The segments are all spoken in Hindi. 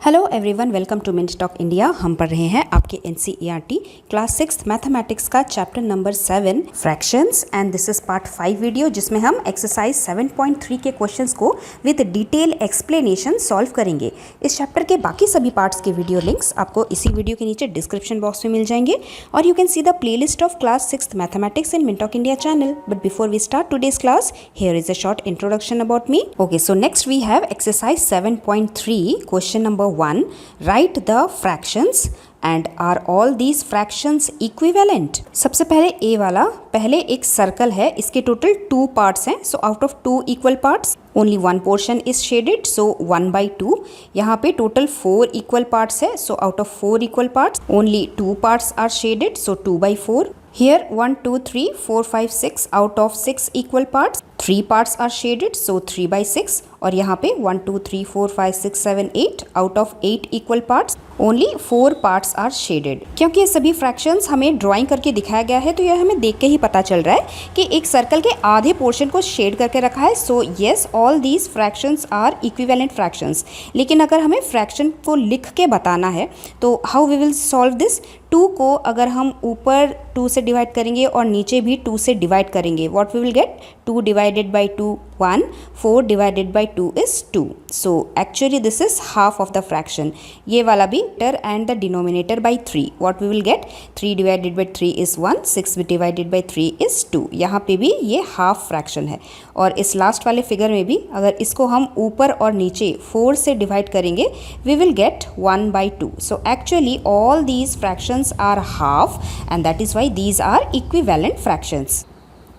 Hello everyone, welcome to Mint Talk India. हम पढ़ रहे हैं आपके एनसीईआरटी क्लास 6 मैथमेटिक्स का chapter number 7 fractions and this is part 5 video, जिसमें हम एक्सरसाइज 7.3 के क्वेश्चंस को विद डिटेल एक्सप्लेनेशन सॉल्व करेंगे। इस चैप्टर के बाकी सभी पार्ट्स के वीडियो लिंक्स आपको इसी वीडियो के नीचे डिस्क्रिप्शन बॉक्स में मिल जाएंगे और you can see the playlist of class 6 mathematics in Mint Talk India channel. But before we start today's class, here is a short introduction about me. Okay, so next we have exercise 7.3 question number 1. Write the fractions and are all these fractions equivalent? सबसे पहले ए वाला, पहले एक सर्कल है, इसके टोटल 2 पार्ट्स हैं। So out of 2 equal parts only 1 portion is shaded, so 1/2। यहाँ पे टोटल 4 इक्वल पार्ट्स है, so out of 4 equal parts only 2 parts are shaded, so 2/4। Here 1, 2, 3, 4, 5, 6 out of 6 equal parts, 3 parts are shaded, so 3/6। और यहाँ पे 1, 2, 3, 4, 5, 6, 7, 8 out of 8 equal parts, only 4 parts are shaded। क्योंकि ये सभी फ्रैक्शंस हमें ड्राइंग करके दिखाया गया है, तो यह हमें देख के ही पता चल रहा है कि एक सर्कल के आधे पोर्शन को शेड करके रखा है। So yes, all these fractions are equivalent fractions. लेकिन अगर हमें फ्रैक्शन को लिख के बताना है तो how we will solve this? 2 को अगर हम ऊपर 2 से डिवाइड करेंगे और नीचे भी 2 से डिवाइड करेंगे, what we will get? 2 divided by 2 1, 4 divided by 2 is 2। so actually this is half of the fraction। ये वाला भी numerator and the denominator by 3, what we will get? 3 divided by 3 is 1, 6 divided by 3 is 2। यहाँ पे भी ये हाफ फ्रैक्शन है। और इस लास्ट वाले फिगर में भी अगर इसको हम ऊपर और नीचे 4 से डिवाइड करेंगे, we will get 1/2। so actually all these fractions are half and that is why these are equivalent fractions।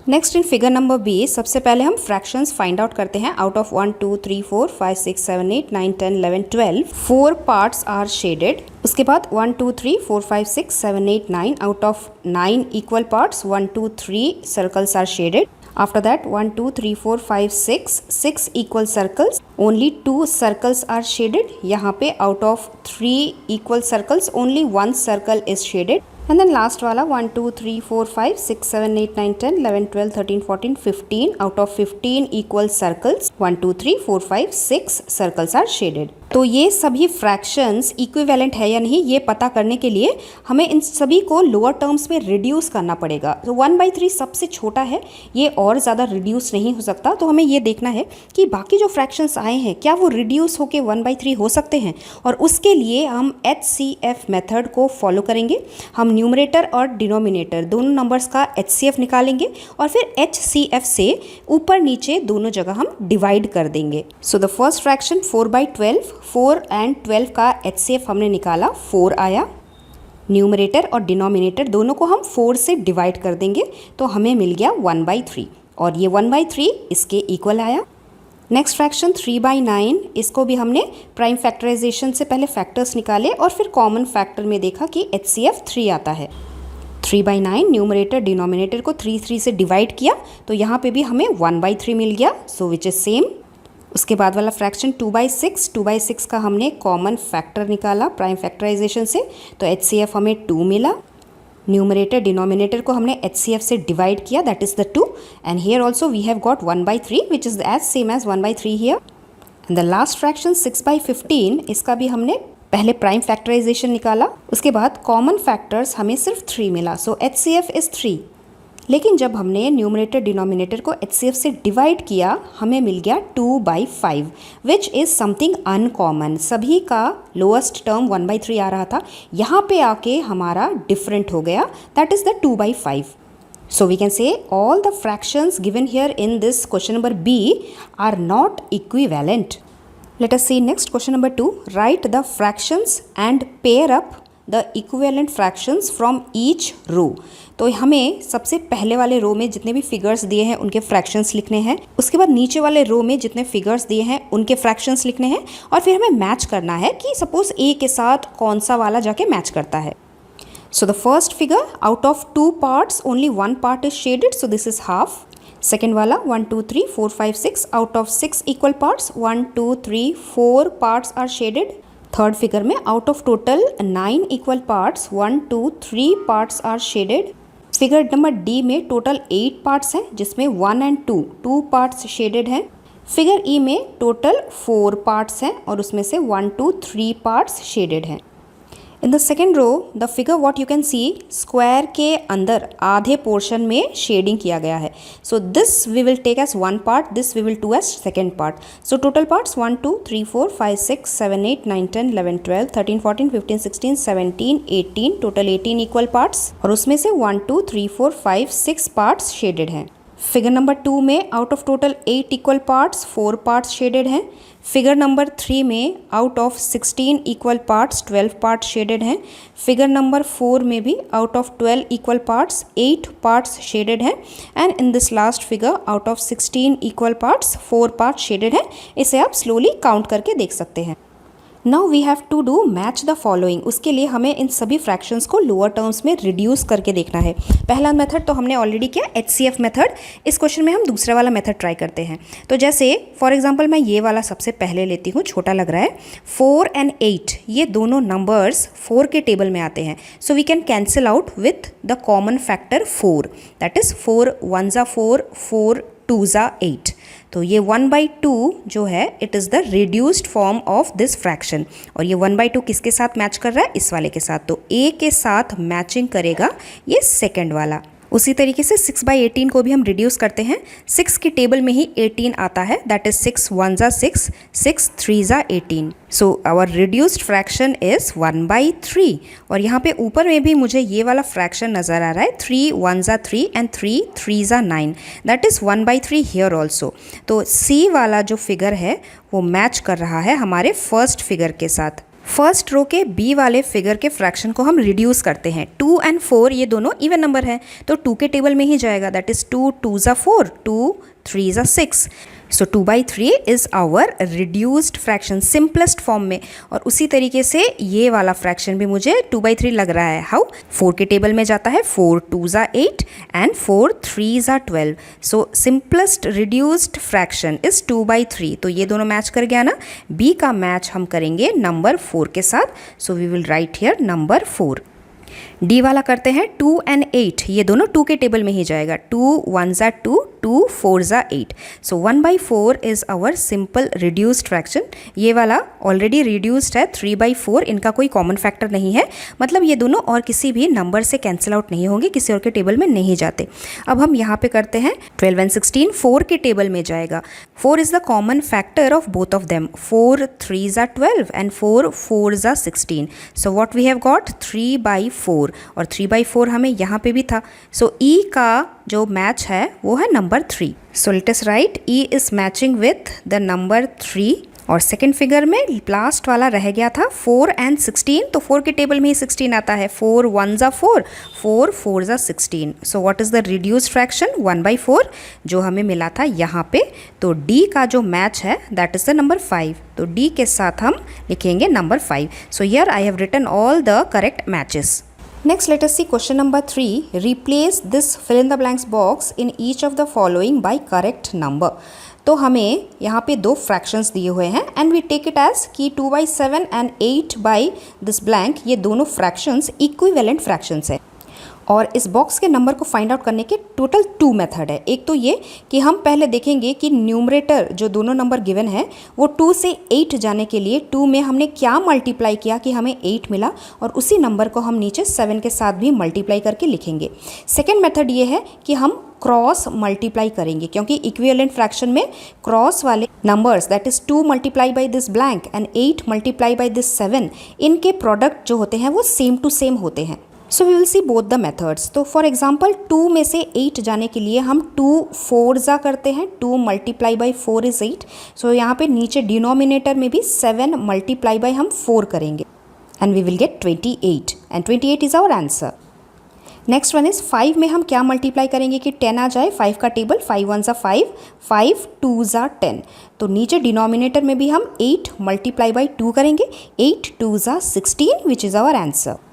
Next in figure number B, सबसे पहले हम फ्रैक्शंस फाइंड आउट करते हैं। Out of 1, 2, 3, 4, 5, 6, 7, 8, 9, 10, 11, 12 4 parts are shaded. उसके बाद 1, 2, 3, 4, 5, 6, 7, 8, 9 out of 9 equal parts 1, 2, 3 circles are shaded. After that 1, 2, 3, 4, 5, 6 equal circles, only 2 circles are shaded। यहाँ पे out of 3 equal circles only 1 circle is shaded। and then last वाला 1, 2, 3, 4, 5, 6, 7, 8, 9, 10, 11, 12, 13, 14, 15 out of 15 equal circles 1, 2, 3, 4, 5, 6 circles are shaded। तो ये सभी फ्रैक्शंस इक्विवेलेंट है या नहीं, ये पता करने के लिए हमें इन सभी को लोअर टर्म्स में रिड्यूस करना पड़ेगा। तो 1/3 सबसे छोटा है, ये और ज़्यादा रिड्यूस नहीं हो सकता। तो हमें ये देखना है कि बाकी जो फ्रैक्शंस आए हैं क्या वो रिड्यूस होके 1/3 हो सकते हैं, और उसके लिए हम HCF मेथड को फॉलो करेंगे। हम न्यूमरेटर और डिनोमिनेटर दोनों नंबर्स का HCF निकालेंगे और फिर HCF से ऊपर नीचे दोनों जगह हम डिवाइड कर देंगे। सो द फर्स्ट फ्रैक्शन 4/12, 4 and 12 का HCF हमने निकाला, 4 आया। न्यूमरेटर और डिनोमिनेटर दोनों को हम 4 से डिवाइड कर देंगे, तो हमें मिल गया 1/3 और ये 1/3 इसके इक्वल आया। नेक्स्ट फ्रैक्शन 3/9, इसको भी हमने प्राइम फैक्टराइजेशन से पहले फैक्टर्स निकाले और फिर कॉमन फैक्टर में देखा कि HCF 3 आता है। 3/9 न्यूमरेटर डिनोमिनेटर को 3 से डिवाइड किया, तो यहाँ पे भी हमें 1/3 मिल गया, सो विच इज सेम। उसके बाद वाला फ्रैक्शन 2/6 का हमने कॉमन फैक्टर निकाला प्राइम फैक्टराइजेशन से, तो HCF हमें 2 मिला। न्यूमरेटर डिनोमिनेटर को हमने HCF से डिवाइड किया, that is the 2, and here also we have got 1/3 which is as same as 1/3 here. And the last fraction 6/15, इसका भी हमने पहले प्राइम फैक्टराइजेशन निकाला, उसके बाद कॉमन फैक्टर्स हमें सिर्फ 3 मिला, सो HCF इज 3। लेकिन जब हमने न्यूमरेटर डिनोमिनेटर को HCF से डिवाइड किया, हमें मिल गया 2/5 विच इज़ समथिंग अनकॉमन। सभी का लोएस्ट टर्म 1/3 आ रहा था, यहाँ पे आके हमारा डिफरेंट हो गया, that is the 2/5। So we can say all the fractions given here in this question number B are not equivalent। Let us see next question number 2. Write the fractions and pair up the equivalent fractions from each row। तो हमें सबसे पहले वाले रो में जितने भी फिगर्स दिए हैं उनके फ्रैक्शंस लिखने हैं, उसके बाद नीचे वाले रो में जितने फिगर्स दिए हैं उनके फ्रैक्शंस लिखने हैं, और फिर हमें मैच करना है कि सपोज A के साथ कौन सा वाला जाके मैच करता है। So the first figure, out of 2 parts only 1 part is shaded, so this is half. Second वाला 1, 2, 3, 4, 5, 6 out of 6 equal parts 1, 2, 3, 4 parts are shaded. Third figure में out of total 9 equal parts 1, 2, 3 parts are shaded. Figure number D में टोटल 8 पार्ट्स हैं, जिसमें 1 and 2 पार्ट्स शेडेड हैं। फिगर ई में टोटल 4 पार्ट्स हैं और उसमें से 1 2 3 पार्ट्स शेडेड हैं। In the second row the figure what you can see square के अंदर आधे पोर्शन में शेडिंग किया गया है। So this we will take as 1 part, this we will to as second part. So total parts 1 2 3 4 5 6 7 8 9 10 11 12 13 14 15 16 17 18 total 18 equal parts और उसमें से 1 2 3 4 5 6 पार्ट्स शेडेड हैं। फिगर नंबर 2 में out of total 8 equal parts 4 parts shaded हैं। फिगर नंबर 3 में out of 16 equal parts 12 parts shaded हैं। फिगर नंबर 4 में भी out of 12 equal parts 8 parts shaded हैं। And in this last figure out of 16 equal parts 4 parts shaded हैं। इसे आप स्लोली काउंट करके देख सकते हैं। Now we have to do match the following. उसके लिए हमें इन सभी फ्रैक्शंस को लोअर टर्म्स में रिड्यूस करके देखना है। पहला मेथड तो हमने ऑलरेडी किया, HCF मेथड। इस क्वेश्चन में हम दूसरा वाला मेथड ट्राई करते हैं। तो जैसे फॉर एग्जांपल मैं ये वाला सबसे पहले लेती हूँ, छोटा लग रहा है। 4 and 8 ये दोनों नंबर्स 4 के टेबल में आते हैं। So we can cancel out with the common factor 4, that is 4 1 ज़ा 4 4 2 ज़ा 8। तो ये 1/2 जो है it is the reduced form of this fraction. और ये 1/2 किसके साथ मैच कर रहा है? इस वाले के साथ। तो A के साथ मैचिंग करेगा ये सेकेंड वाला। उसी तरीके से 6/18 को भी हम रिड्यूस करते हैं। 6 की टेबल में ही 18 आता है, दैट इज 6 1 ज़ा 6 6 3 ज़ा 18। So our reduced fraction is 1/3। और यहाँ पे ऊपर में भी मुझे ये वाला फ्रैक्शन नज़र आ रहा है, 3 1 ज़ा 3 एंड 3 3 ज़ा 9, दैट इज़ 1/3 हियर ऑल्सो। तो C वाला जो फिगर है वो मैच कर रहा है हमारे फर्स्ट फिगर के साथ। फर्स्ट रो के B वाले फिगर के फ्रैक्शन को हम रिड्यूस करते हैं। 2 and 4 ये दोनों इवन नंबर हैं, तो 2 के टेबल में ही जाएगा, दैट इज़ 2 2 ज़ा 4 2 3 ज़ा 6। So 2/3 is our reduced fraction simplest form में। और उसी तरीके से ये वाला फ्रैक्शन भी मुझे 2/3 लग रहा है। हाउ? 4 के टेबल में जाता है, 4 2 ज़ा 8 एंड 4 3 ज़ा 12। सो सिंपलेस्ट रिड्यूस्ड फ्रैक्शन इज़ 2/3। तो ये दोनों मैच कर गया ना। B का मैच हम करेंगे नंबर 4 के साथ। So we will write here number 4। D वाला करते हैं 2 and 8, ये दोनों 2 के टेबल में ही जाएगा, 2 1 ज़ा 2 2 4 ज़ा 8। So 1/4 is our simple reduced fraction. ये वाला ऑलरेडी रिड्यूस्ड है 3/4, इनका कोई कॉमन फैक्टर नहीं है, मतलब ये दोनों और किसी भी नंबर से कैंसिल आउट नहीं होंगे, किसी और के टेबल में नहीं जाते। अब हम यहाँ पे करते हैं 12 and 16, 4 के टेबल में जाएगा। 4 is the common factor of both of them, 4 3 ज़ा 12 एंड 4 4 ज़ा 16। So what we have got 3/4, और 3/4 हमें यहाँ पे भी था। सो E का जो मैच है वो है number 3। So let us right E is matching with the number 3। और सेकेंड फिगर में लास्ट वाला रह गया था 4 and 16, तो 4 के टेबल में ही 16 आता है, 4 1 ज़ा 4 4 4 ज़ा 16। So what is the reduced fraction? 1/4 जो हमें मिला था यहाँ पे। तो D का जो मैच है दैट इज़ द नंबर 5। तो D के साथ हम लिखेंगे number 5। So here I have written all the correct matches. Next, let us see question number 3. Replace this fill in the blanks box in each of the following by correct number. तो हमें यहाँ पे दो फ्रैक्शंस दिए हुए हैं and we take it as कि 2/7 एंड 8/this blank ये दोनों फ्रैक्शंस इक्विवेलेंट फ्रैक्शंस है। और इस बॉक्स के नंबर को फाइंड आउट करने के टोटल 2 मेथड है। एक तो ये कि हम पहले देखेंगे कि न्यूमरेटर जो दोनों नंबर गिवन है वो 2 से 8 जाने के लिए 2 में हमने क्या मल्टीप्लाई किया कि हमें 8 मिला, और उसी नंबर को हम नीचे 7 के साथ भी मल्टीप्लाई करके लिखेंगे। सेकेंड मेथड ये है कि हम क्रॉस मल्टीप्लाई करेंगे, क्योंकि इक्विवेलेंट फ्रैक्शन में क्रॉस वाले numbers that is 2 multiply by this blank and 8 multiply by this 7, इनके प्रोडक्ट जो होते हैं वो सेम टू सेम होते हैं। So we will see both the methods. तो फॉर एग्जाम्पल 2 में से 8 जाने के लिए हम 2 4 ज़ा करते हैं, 2 मल्टीप्लाई बाई 4 इज़ 8। सो यहाँ पे नीचे डिनोमिनेटर में भी 7 मल्टीप्लाई बाई हम 4 करेंगे and we will get 28 and 28 is our answer. Next one is 5 में हम क्या मल्टीप्लाई करेंगे कि 10 आ जाए। 5 का टेबल 5 1 ज़ा 5 5 2 ज़ा 10। तो नीचे डिनोमिनेटर में भी हम 8 मल्टीप्लाई बाई 2 करेंगे, 8 2 ज़ा 16 विच इज़ आवर आंसर।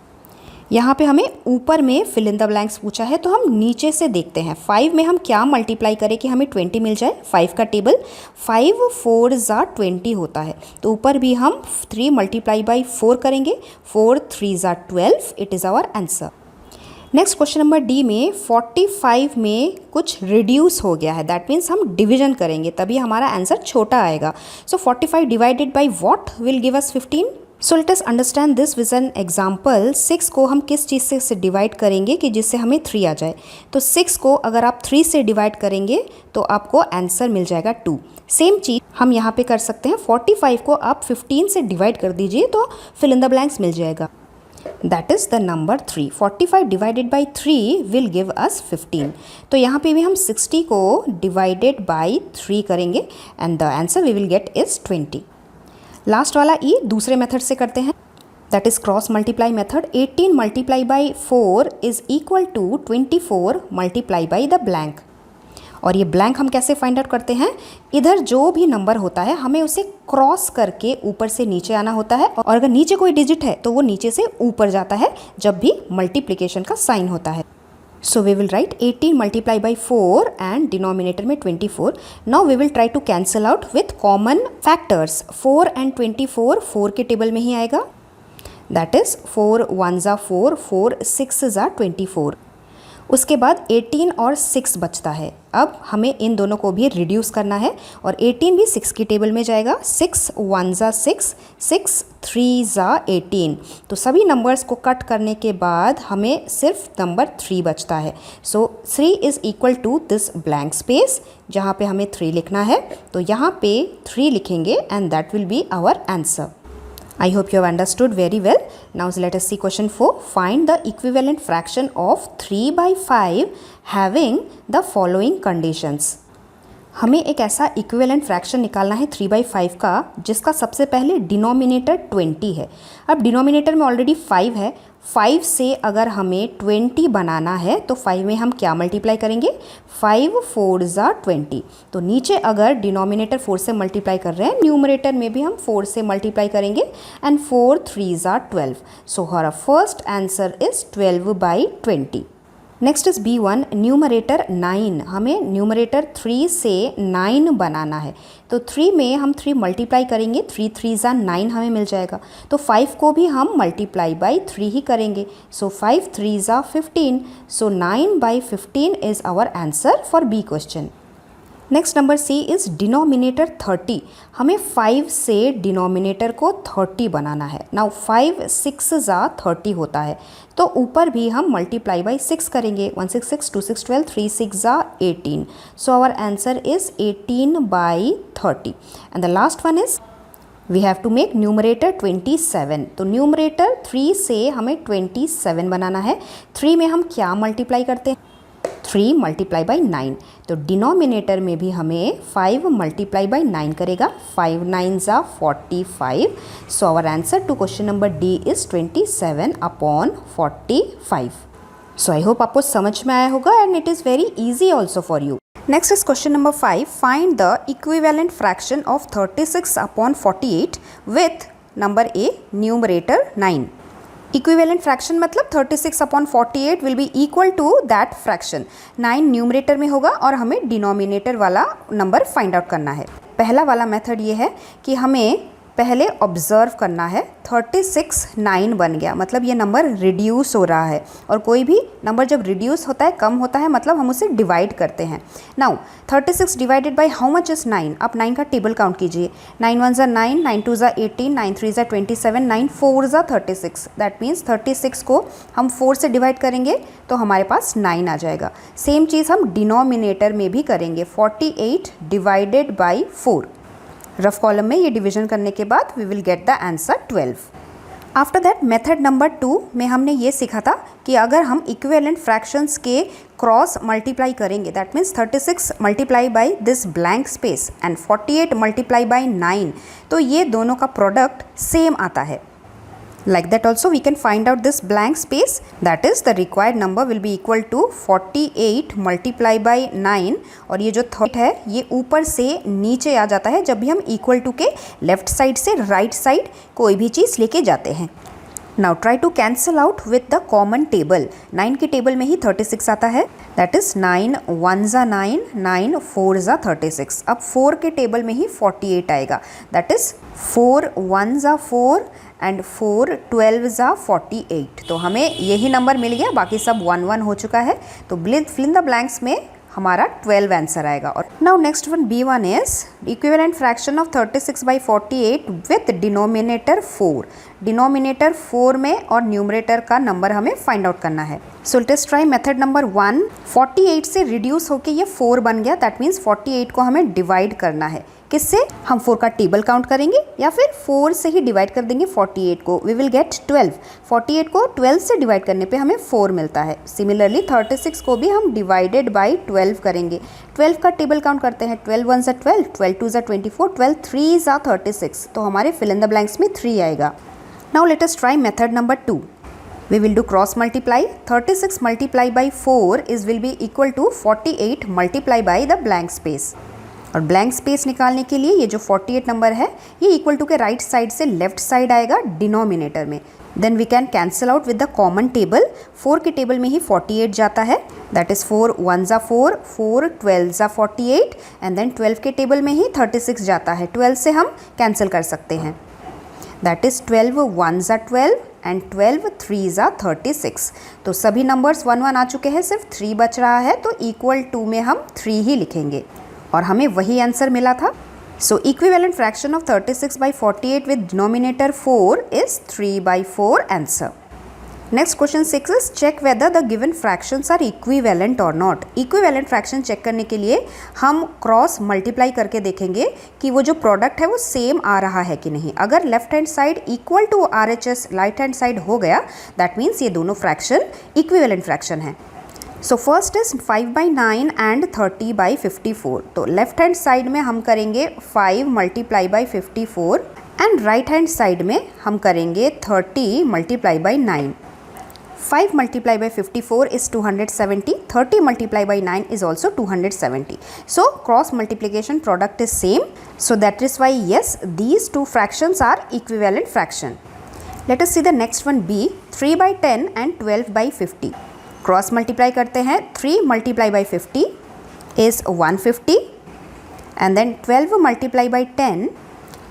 यहाँ पे हमें ऊपर में फिल इन द ब्लैंक्स पूछा है, तो हम नीचे से देखते हैं 5 में हम क्या मल्टीप्लाई करें कि हमें 20 मिल जाए। 5 का टेबल 5 4 ज़ा 20 होता है, तो ऊपर भी हम 3 मल्टीप्लाई बाई 4 करेंगे, 4 3 ज़ा 12 it is our answer. Next question number D में 45 में कुछ रिड्यूस हो गया है, दैट मीन्स हम डिवीजन करेंगे तभी हमारा आंसर छोटा आएगा। सो 45 divided by what will give us 15। So let us understand this with an example. 6 को हम किस चीज़ से डिवाइड करेंगे कि जिससे हमें 3 आ जाए। तो 6 को अगर आप 3 से डिवाइड करेंगे तो आपको आंसर मिल जाएगा 2। सेम चीज़ हम यहाँ पे कर सकते हैं। 45 को आप 15 से डिवाइड कर दीजिए तो फिल इन द ब्लैंक्स मिल जाएगा, that is the number 3। 45 divided by 3 will give us 15। तो यहाँ पे भी हम 60 को डिवाइडेड बाई 3 करेंगे and the answer we will get is 20। Last वाला ई दूसरे मेथड से करते हैं, that is cross multiply method. 18 multiply by 4 is equal to 24 multiply by the blank. और ये ब्लैंक हम कैसे फाइंड आउट करते हैं, इधर जो भी नंबर होता है हमें उसे क्रॉस करके ऊपर से नीचे आना होता है, और अगर नीचे कोई डिजिट है तो वो नीचे से ऊपर जाता है जब भी मल्टीप्लिकेशन का साइन होता है। So we will write 18 multiply by 4 and denominator में 24। Now we will try to cancel out with common factors. 4 and 24 4 के टेबल में ही आएगा, दैट इज़ 4 1 ज़ा 4, 4 6 ज़ा 24। उसके बाद 18 और 6 बचता है। अब हमें इन दोनों को भी रिड्यूस करना है और 18 भी 6 की टेबल में जाएगा। 6 1 ज़ा 6, 6 3 ज़ा 18। तो सभी नंबर्स को कट करने के बाद हमें सिर्फ नंबर 3 बचता है। So 3 is equal to this blank space जहाँ पे हमें 3 लिखना है, तो यहाँ पे 3 लिखेंगे and that will be our answer. I hope you have understood very well. Now let us see question 4. Find the equivalent fraction of 3 by 5 having the following conditions. हमें एक ऐसा इक्विवेलेंट फ्रैक्शन निकालना है 3 by 5 का जिसका सबसे पहले डिनोमिनेटर 20 है। अब डिनोमिनेटर में ऑलरेडी 5 है, 5 से अगर हमें 20 बनाना है तो 5 में हम क्या मल्टीप्लाई करेंगे, 5 4 ज़ा 20। तो नीचे अगर डिनोमिनेटर 4 से मल्टीप्लाई कर रहे हैं, न्यूमरेटर में भी हम 4 से मल्टीप्लाई करेंगे एंड 4 3 ज़ा 12। सो हमारा first answer is 12 by 20। Next is B1, numerator 9। हमें न्यूमरेटर 3 से 9 बनाना है, तो 3 में हम 3 मल्टीप्लाई करेंगे, 3 3 ज़ा 9 हमें मिल जाएगा। तो 5 को भी हम मल्टीप्लाई बाई 3 ही करेंगे, सो 5 3 ज़ा 15। So 9 by 15 is our answer for B question. Next number C is denominator 30। हमें 5 से डिनोमिनेटर को 30 बनाना है। नाउ 5 6 ज़ा 30 होता है, तो ऊपर भी हम मल्टीप्लाई बाई 6 करेंगे। 1 6 6 2 6 12, 3 6 ज़ा 18। So our answer is 18 by 30 and the last one is we have to make numerator 27। तो न्यूमरेटर 3 से हमें 27 बनाना है। 3 में हम क्या मल्टीप्लाई करते हैं, 3 मल्टीप्लाई बाई 9। तो डिनोमिनेटर में भी हमें 5 मल्टीप्लाई बाई 9 करेगा, 5 9 ज़ा 45। So our answer to question number D is 27 upon 45। So I hope आपको समझ में आया होगा and it is very easy also for you. Next is question number 5, find the equivalent fraction of 36 upon 48 with number A numerator 9। Equivalent fraction मतलब 36 upon 48 will be equal to that fraction. 9 numerator में होगा और हमें डिनोमिनेटर वाला नंबर फाइंड आउट करना है। पहला वाला मेथड ये है कि हमें पहले ऑब्जर्व करना है। 36 9 बन गया, मतलब ये नंबर रिड्यूस हो रहा है, और कोई भी नंबर जब रिड्यूस होता है, कम होता है, मतलब हम उसे डिवाइड करते हैं। Now 36 divided by how much is 9। आप 9 का टेबल काउंट कीजिए। 9 1 ज़ा 9, 9 2 ज़ा 18, 9 3 ज़ा 27, 9 4 ज़ा 36। दैट मीन्स 36 को हम 4 से डिवाइड करेंगे तो हमारे पास 9 आ जाएगा। सेम चीज़ हम डिनोमिनेटर में भी करेंगे। 48 डिवाइडेड बाई 4। रफ कॉलम में ये डिवीजन करने के बाद we will get the answer 12। After that method number 2 में हमने ये सीखा था कि अगर हम इक्विवेलेंट फ्रैक्शंस के क्रॉस मल्टीप्लाई करेंगे, that means 36 multiply by this blank space and 48 multiply by 9, तो ये दोनों का प्रोडक्ट सेम आता है। Like that also we can find out this blank space, that is the required number will be equal to 48 multiply by 9, और ये जो 30 है ये ऊपर से नीचे आ जाता है जब भी हम इक्वल टू के लेफ्ट साइड से राइट साइड कोई भी चीज़ लेके जाते हैं। Now try to cancel out with the common table. 9 के टेबल में ही 36 आता है, दैट इज 9 1 ज़ा 9, 9 4 ज़ा 36। अब 4 के टेबल में ही 48 आएगा, दैट इज 4 1 ज़ा 4 एंड 4 12 ज़ा 48। तो हमें यही नंबर मिल गया, बाकी सब 1 1 हो चुका है। तो फिल इन द ब्लैंक्स में हमारा 12 आंसर आएगा। और now next one B1 is equivalent fraction of 36/48 with denominator 4। Denominator 4 में और न्यूमरेटर का नंबर हमें फाइंड आउट करना है। So let's try method number 1। 48 से रिड्यूस होके ये 4 बन गया, दैट मीन्स 48 को हमें डिवाइड करना है। किससे? हम 4 का टेबल काउंट करेंगे या फिर 4 से ही डिवाइड कर देंगे 48 को, वी विल गेट 12। 48 को 12 से डिवाइड करने पे हमें 4 मिलता है। सिमिलरली 36 को भी हम डिवाइडेड बाई 12 करेंगे। 12 का टेबल काउंट करते हैं, 12 1 ज़ा 12, 12 2 ज़ा 24, 12 3 ज़ा 36। तो हमारे फिल इन द ब्लैंक्स में 3 आएगा। Now let us try method number 2। We will do cross multiply. 36 multiply by 4 will be equal to 48 multiply by the blank space. और ब्लैंक स्पेस निकालने के लिए ये जो 48 नंबर है ये इक्वल टू के राइट साइड से लेफ्ट साइड आएगा डिनोमिनेटर में। Then we can cancel out with the common table. 4 के टेबल में ही 48 जाता है, दैट इज 4 1 ज़ा 4, 4 12 ज़ा 48 एंड देन 12 के टेबल में ही 36 जाता है। 12 से हम कैंसिल कर सकते हैं, दैट इज 12 1 ज़ा 12 एंड 12 3 ज़ा 36। तो सभी नंबर्स 1 1 आ चुके हैं, सिर्फ 3 बच रहा है, तो इक्वल टू में हम 3 ही लिखेंगे और हमें वही आंसर मिला था। So equivalent fraction of 36/48 with denominator 4 is 3/4 answer. Next question 6 is check whether the given fractions are equivalent और नॉट। इक्विवेलेंट फ्रैक्शन चेक करने के लिए हम क्रॉस मल्टीप्लाई करके देखेंगे कि वो जो प्रोडक्ट है वो सेम आ रहा है कि नहीं। अगर left hand side equal to RHS right hand side हो गया, दैट मीन्स ये दोनों फ्रैक्शन इक्विवेलेंट फ्रैक्शन है। So first is 5/9 and 30/54। तो लेफ्ट हैंड साइड में हम करेंगे 5 multiply by 54 and right hand side में हम करेंगे 30 multiply by 9। 5 multiply by 54 is 270, 30 multiply by 9 is also 270. So cross multiplication product is same. So that is why yes, these two fractions are equivalent fraction. Let us see the next one B, 3/10 and 12/50. Cross multiply करते हैं, 3 multiply by 50 is 150 and then 12 multiply by 10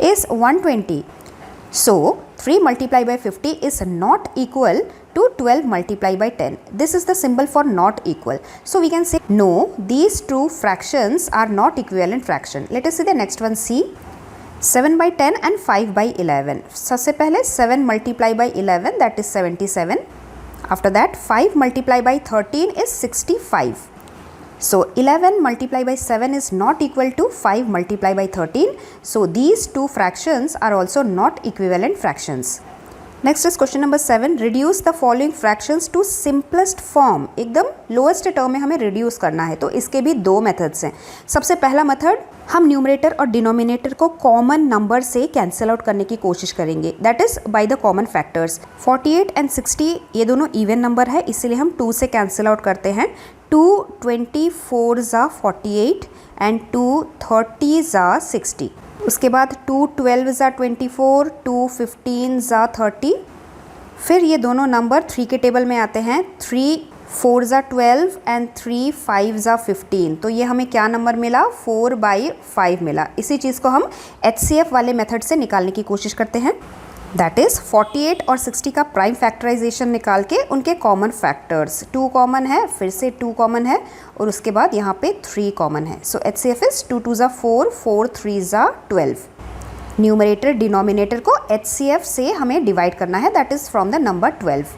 is 120. So 3 multiply by 50 is not equal to 12 multiplied by 10. This is the symbol for not equal. So we can say no, these two fractions are not equivalent fraction. Let us see the next one C. 7/10 and 5/11. सबसे पहले 7 multiplied by 11 that is 77. After that 5 multiplied by 13 is 65. So 11 multiplied by 7 is not equal to 5 multiplied by 13. So these two fractions are also not equivalent fractions. Next is question number 7. Reduce the following fractions to simplest form. एकदम लोएस्ट टर्म में हमें रिड्यूस करना है, तो इसके भी दो मेथड्स हैं. सबसे पहला मेथड, हम न्यूमरेटर और डिनोमिनेटर को कॉमन नंबर से कैंसिल आउट करने की कोशिश करेंगे, that is by the common factors. 48 and 60 ये दोनों इवन नंबर है, इसीलिए हम 2 से कैंसिल आउट करते हैं. 2 24 ज़ा 48 एंड 2 30 ज़ा 60. उसके बाद 2 12 ज़ा 24, 2 15 ज़ा 30. फिर ये दोनों नंबर 3 के टेबल में आते हैं. 3 4 ज़ा 12 एंड 3 5 ज़ा 15. तो ये हमें क्या नंबर मिला? 4/5 मिला. इसी चीज़ को हम HCF वाले मेथड से निकालने की कोशिश करते हैं, दैट इज़ 48 और 60 का प्राइम फैक्टराइजेशन निकाल के उनके कॉमन फैक्टर्स. 2 कॉमन है, फिर से 2 कॉमन है और उसके बाद यहाँ पे 3 कॉमन है. सो HCF इज 2 2 ज़ा 4, 4 3 ज़ा 12. न्यूमरेटर डिनोमिनेटर को HCF से हमें डिवाइड करना है, that is from the number 12.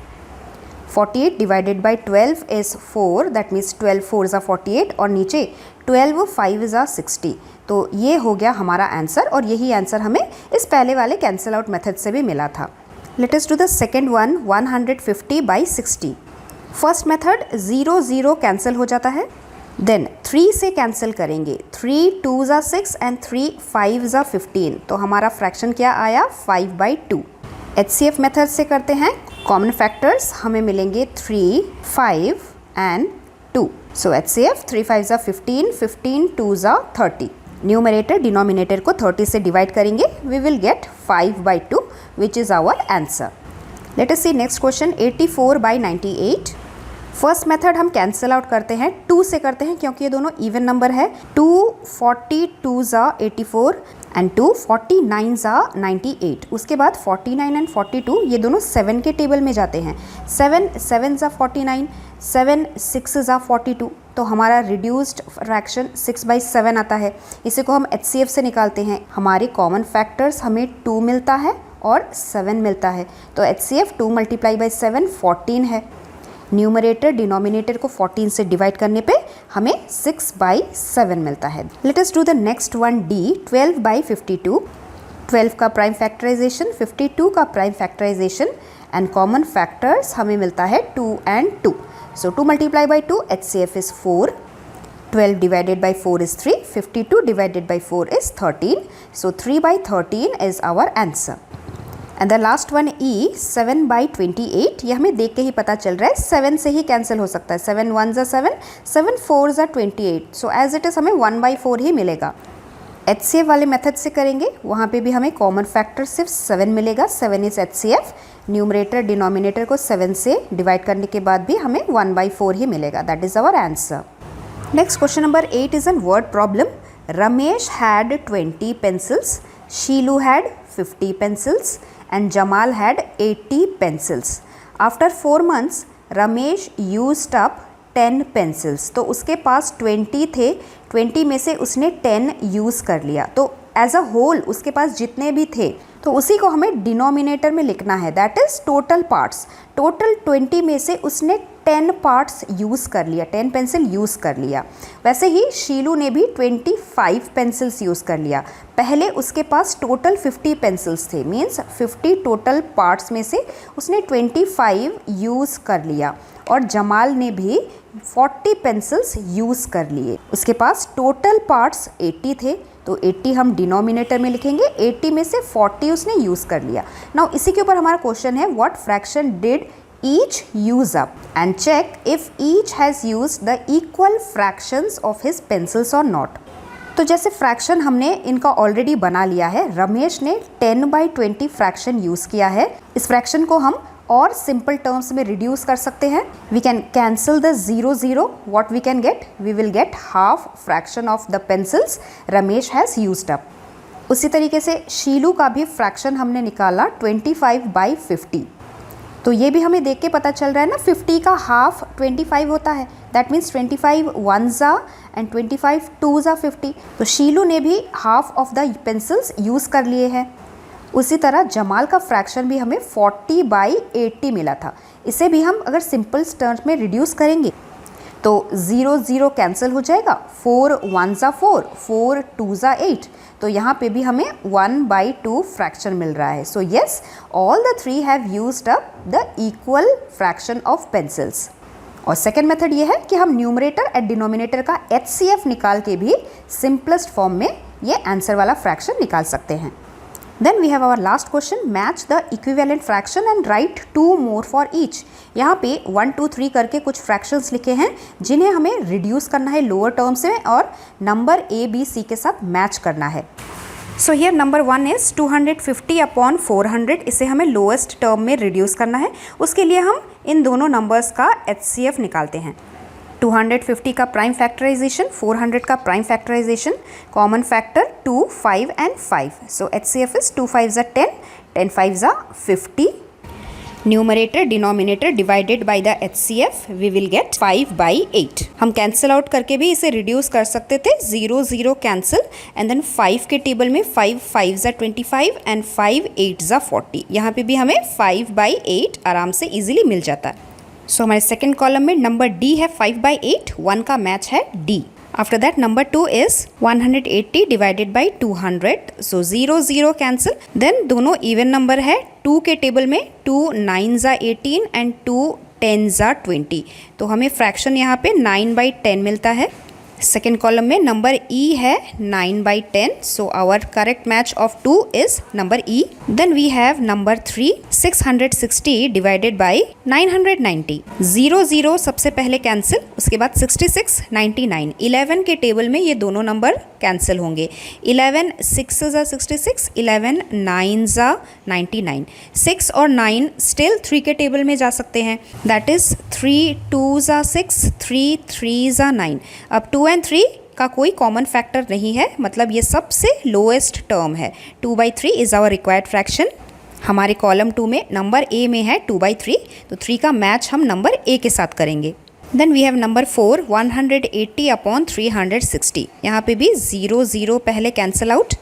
48 divided by 12 is 4, that means 12 4 ज़ा 48 और नीचे 12 5 ज़ा 60. तो ये हो गया हमारा आंसर और यही आंसर हमें इस पहले वाले कैंसिल आउट मेथड से भी मिला था. Late us do the second one, 150/60. First method 0 0 cancel हो जाता है, देन 3 से कैंसिल करेंगे. 3 2 ज़ा 6 एंड 3 5 ज़ा 15. तो हमारा फ्रैक्शन क्या आया? 5/2. HCF मेथड से करते हैं, कॉमन फैक्टर्स हमें मिलेंगे 3 5 एंड 2. सो HCF 3 5 ज़ा 15, 15 2 ज़ा 30. न्यूमरेटर डिनोमिनेटर को 30 से डिवाइड करेंगे, we will get 5/2 which is our answer. Let us see next question 84/98। First method हम कैंसिल आउट करते हैं, 2 से करते हैं क्योंकि ये दोनों इवन नंबर है। 242 ज़ा 84 एंड 249 ज़ा 98। उसके बाद 49 एंड 42 ये दोनों 7 के टेबल में जाते हैं। 7 ज़ा 49, 7 6 ज़ा 42। तो हमारा रिड्यूस्ड फ्रैक्शन 6/7 आता है। इसी को हम HCF से निकालते हैं। हमारे कॉमन फैक्टर्स हमें 2 मिलता है और 7 मिलता है। तो HCF 2 × 7 14 है। न्यूमरेटर डिनोमिनेटर को 14 से डिवाइड करने पे हमें 6/7 मिलता है। Let us do the next one D, 12/52। 12 का प्राइम फैक्टराइजेशन, 52 का prime factorization and common factors हमें मिलता है 2 and 2। So 2 × 2 HCF is 4, 12 divided by 4 is 3, 52 divided by 4 is 13। So 3/13 is our answer। And the last one E, 7/28। ये हमें देख के ही पता चल रहा है 7 से ही कैंसिल हो सकता है। 7 1 ज़ा 7, 7 4 ज़ा 28। सो एज इट इज़ हमें 1/4 ही मिलेगा। HCF वाले मेथड से करेंगे, वहाँ पे भी हमें कॉमन फैक्टर सिर्फ 7 मिलेगा। 7 इज HCF। न्यूमरेटर डिनोमिनेटर को 7 से डिवाइड करने के बाद भी हमें 1/4 ही मिलेगा। That is our answer. Next question number 8 is an word problem. Ramesh had 20 pencils, Sheelu had 50 pencils and Jamal had 80 pencils. After 4 months, Ramesh used up 10 pencils. तो उसके पास 20 थे, 20 में से उसने 10 यूज़ कर लिया। तो एज अ होल उसके पास जितने भी थे तो उसी को हमें डिनोमिनेटर में लिखना है। That is total parts. Total 20 में से उसने 10 पार्ट्स यूज़ कर लिया, 10 पेंसिल यूज़ कर लिया। वैसे ही शीलू ने भी 25 पेंसिल्स यूज़ कर लिया। पहले उसके पास टोटल 50 पेंसिल्स थे, मीन्स 50 टोटल पार्ट्स में से उसने 25 यूज़ कर लिया। और जमाल ने भी 40 पेंसिल्स यूज़ कर लिए। उसके पास टोटल पार्ट्स 80 थे, तो 80 हम डिनोमिनेटर में लिखेंगे। 80 में से 40 उसने यूज़ कर लिया। नाउ इसी के ऊपर हमारा क्वेश्चन है, what fraction did each use up and check if each has used the equal fractions of his pencils और नॉट। तो जैसे फ्रैक्शन हमने इनका ऑलरेडी बना लिया है। रमेश ने 10/20 फ्रैक्शन यूज़ किया है। इस फ्रैक्शन को हम और सिंपल टर्म्स में रिड्यूस कर सकते हैं। We can cancel the 0 0। What we can get, we will get half fraction of the pencils Ramesh has used up. उसी तरीके से शीलू का भी फ्रैक्शन हमने निकाला 25/50। तो ये भी हमें देख के पता चल रहा है ना, 50 का हाफ 25 होता है। दैट मीन्स 25 1 ज़ा एंड 25 2 ज़ा 50। तो शीलू ने भी half of the pencils use कर लिए हैं। उसी तरह जमाल का फ्रैक्शन भी हमें 40/80 मिला था। इसे भी हम अगर सिंपल टर्म्स में रिड्यूस करेंगे तो 0 0 कैंसिल हो जाएगा। 4 1 ज़ा 4, 4 2 ज़ा 8। तो यहाँ पे भी हमें 1/2 फ्रैक्शन मिल रहा है। So yes, all the 3 have used up the equal fraction of pencils. और सेकेंड मेथड ये है कि हम न्यूमरेटर एंड डिनोमिनेटर का HCF निकाल के भी सिंपलेस्ट फॉर्म में ये आंसर वाला फ्रैक्शन निकाल सकते हैं। Then we have our last question, match the equivalent fraction and write 2 more for each। यहाँ पे 1 2 3 करके कुछ fractions लिखे हैं जिन्हें हमें reduce करना है लोअर टर्म्स में और नंबर A B C के साथ मैच करना है। So here number 1 is 250/400। इसे हमें लोएस्ट टर्म में रिड्यूस करना है। उसके लिए हम इन दोनों नंबर्स का HCF निकालते हैं। 250 का प्राइम फैक्टराइजेशन, 400 का prime factorization, common factor 2 5 and 5। So HCF is 2 5 ज़ा 10, 10 5 ज़ा 50। Numerator denominator divided by the HCF we will get 5/8। हम कैंसिल आउट करके भी इसे रिड्यूस कर सकते थे। 0 0 कैंसिल एंड देन 5 के टेबल में 5 5 ज़ा 25 एंड 5 8 ज़ा 40। यहाँ पे भी हमें 5/8 आराम से इजीली मिल जाता है। सो हमारे सेकेंड कॉलम में नंबर D है 5/8, 1 का मैच है D। After that number 2 is 180 divided by 200। So 0 0 cancel. Then दोनों इवन नंबर है। 2 के टेबल में 2 9 ज़ा 18 एंड 2 10 ज़ा 20। तो हमें फ्रैक्शन यहाँ पे 9/10 मिलता है। सेकेंड कॉलम में नंबर E है 9/10। So our correct match of 2 is number E। Then we have number 3 660 divided by 990। 0 0 सबसे पहले कैंसिल, उसके बाद 66 99। 11 के टेबल में ये दोनों नंबर कैंसिल होंगे। 11 6 ज़ा 66, 11 9 ज़ा 99, 6 और 9 स्टिल 3 के टेबल में जा सकते हैं, दैट इज़ 3 2 ज़ा 6, 3 3 ज़ा 9। अब 2 और 3 का कोई कॉमन फैक्टर नहीं है, मतलब ये सबसे लोएस्ट टर्म है। 2/3 इज़ आवर रिक्वायर्ड फ्रैक्शन। हमारे कॉलम 2 में नंबर ए में है 2/3, तो 3 का मैच हम नंबर ए के साथ करेंगे। Then we have number 4 180 upon 360। यहाँ पे भी 0 0 पहले कैंसिल आउट,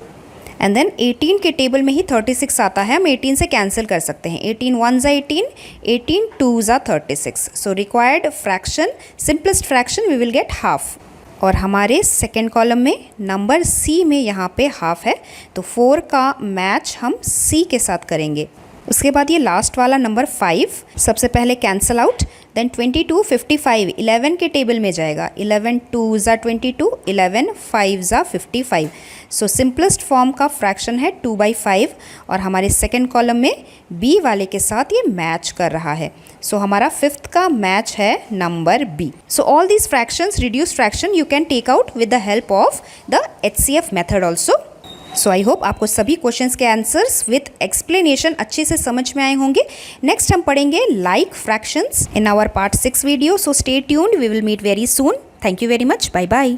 एंड देन 18 के टेबल में ही 36 आता है, हम 18 से कैंसिल कर सकते हैं। 18 1 ज़ा 18, 18 2 ज़ा 36। So required fraction, simplest fraction we will get half. और हमारे सेकेंड कॉलम में नंबर सी में यहाँ पे हाफ है, तो 4 का मैच हम सी के साथ करेंगे। उसके बाद ये लास्ट वाला नंबर 5, सबसे पहले कैंसिल आउट, देन 22 55 11 के टेबल में जाएगा। 11 2 ज़ा 22, 11 5 ज़ा 55। सो सिंपलेस्ट फॉर्म का फ्रैक्शन है 2/5, और हमारे सेकेंड कॉलम में बी वाले के साथ ये मैच कर रहा है। सो हमारा फिफ्थ का मैच है number B. So all these fractions, reduce fraction, you can take out with the help of the HCF method also. So I hope आपको सभी क्वेश्चंस के आंसर्स विथ एक्सप्लेनेशन अच्छे से समझ में आए होंगे। नेक्स्ट हम पढ़ेंगे like fractions in our part 6 video. So stay tuned, we will meet very soon. Thank you very much, bye bye.